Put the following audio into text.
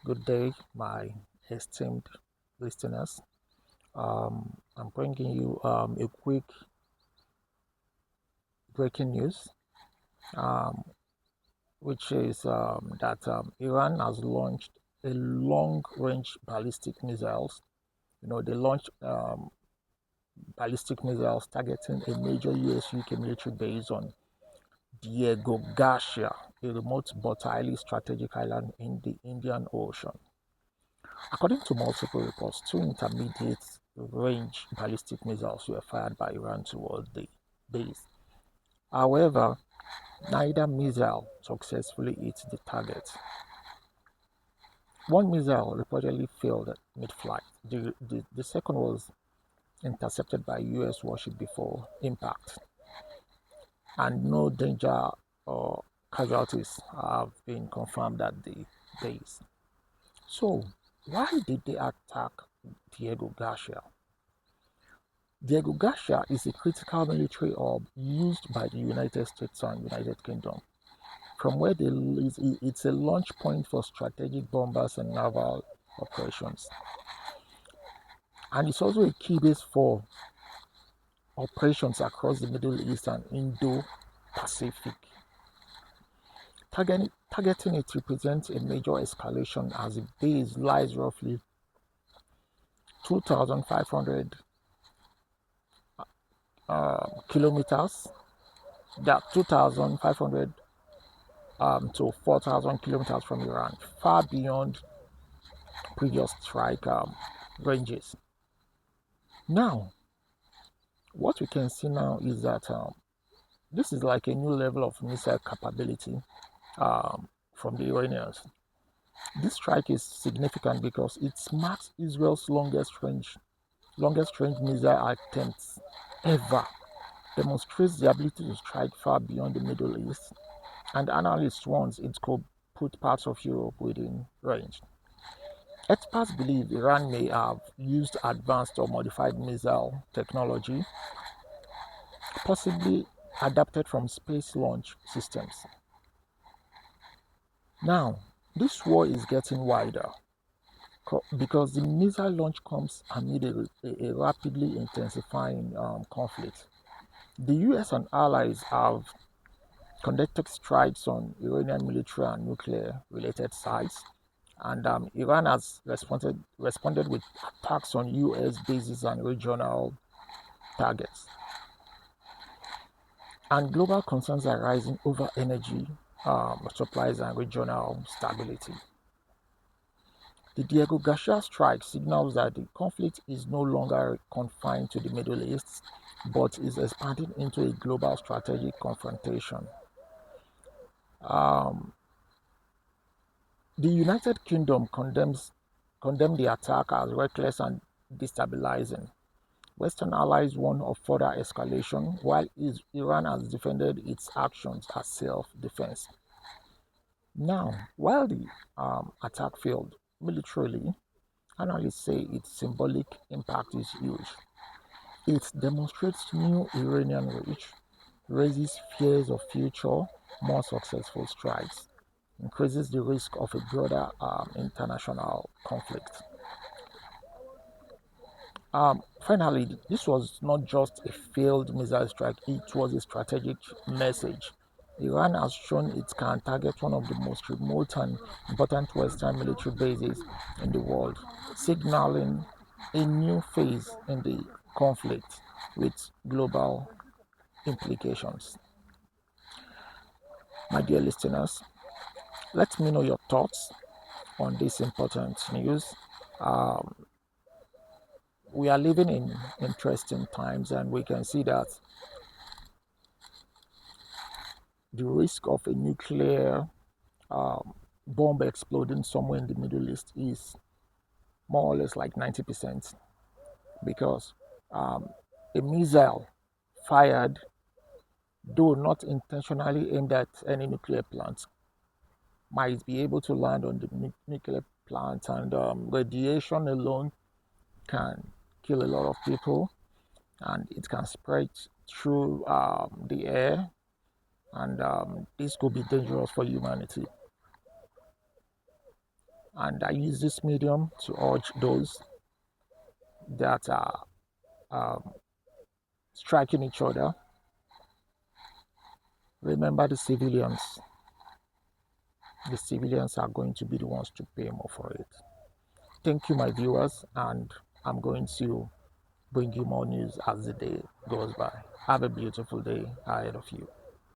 Good day, my esteemed listeners. I'm bringing you a quick breaking news, um, which is that Iran has launched a long-range ballistic missiles. They launched ballistic missiles targeting a major US-UK military base on Diego Garcia, a remote but highly strategic island in the Indian Ocean. According to multiple reports, two intermediate range ballistic missiles were fired by Iran towards the base. However, neither missile successfully hit the target. One missile reportedly failed mid flight. The second was intercepted by US warship before impact, and no danger or casualties have been confirmed at the base. So, why did they attack Diego Garcia? Diego Garcia is a critical military hub used by the United States and United Kingdom, from where it's a launch point for strategic bombers and naval operations. And it's also a key base for operations across the Middle East and Indo-Pacific. Targeting it represents a major escalation as the base lies roughly 2,500 kilometers, that 2,500 to 4,000 kilometers from Iran, far beyond previous strike ranges. Now, what we can see now is that this is like a new level of missile capability from the Iranians. This strike is significant because it marks Israel's longest range missile attempts ever, demonstrates the ability to strike far beyond the Middle East, and analysts warns it could put parts of Europe within range. Experts believe Iran may have used advanced or modified missile technology, possibly adapted from space launch systems. Now, this war is getting wider because the missile launch comes amid a rapidly intensifying conflict. The US and allies have conducted strikes on Iranian military and nuclear related sites, and Iran has responded with attacks on US bases and regional targets. And global concerns are rising over energy supplies and regional stability. The Diego Garcia strike signals that the conflict is no longer confined to the Middle East, but is expanding into a global strategic confrontation. Um, the United Kingdom condemned the attack as reckless and destabilizing. Western allies warn of further escalation, while Iran has defended its actions as self-defense. Now, while the attack failed militarily, analysts say its symbolic impact is huge. It demonstrates new Iranian reach, raises fears of future, more successful strikes, increases the risk of a broader international conflict. Finally, this was not just a failed missile strike, it was a strategic message. Iran has shown it can target one of the most remote and important Western military bases in the world, signaling a new phase in the conflict with global implications. My dear listeners, let me know your thoughts on this important news. Um, we are living in interesting times, and we can see that the risk of a nuclear um, bomb exploding somewhere in the Middle East is more or less like 90% because um, a missile fired, though not intentionally aimed at any nuclear plant, might be able to land on the nuclear plant, and radiation alone can kill a lot of people, and it can spread through the air, and this could be dangerous for humanity. And I use this medium to urge those that are um, striking each other. Remember the civilians. The civilians are going to be the ones to pay more for it. Thank you, my viewers, and I'm going to bring you more news as the day goes by. Have a beautiful day ahead of you.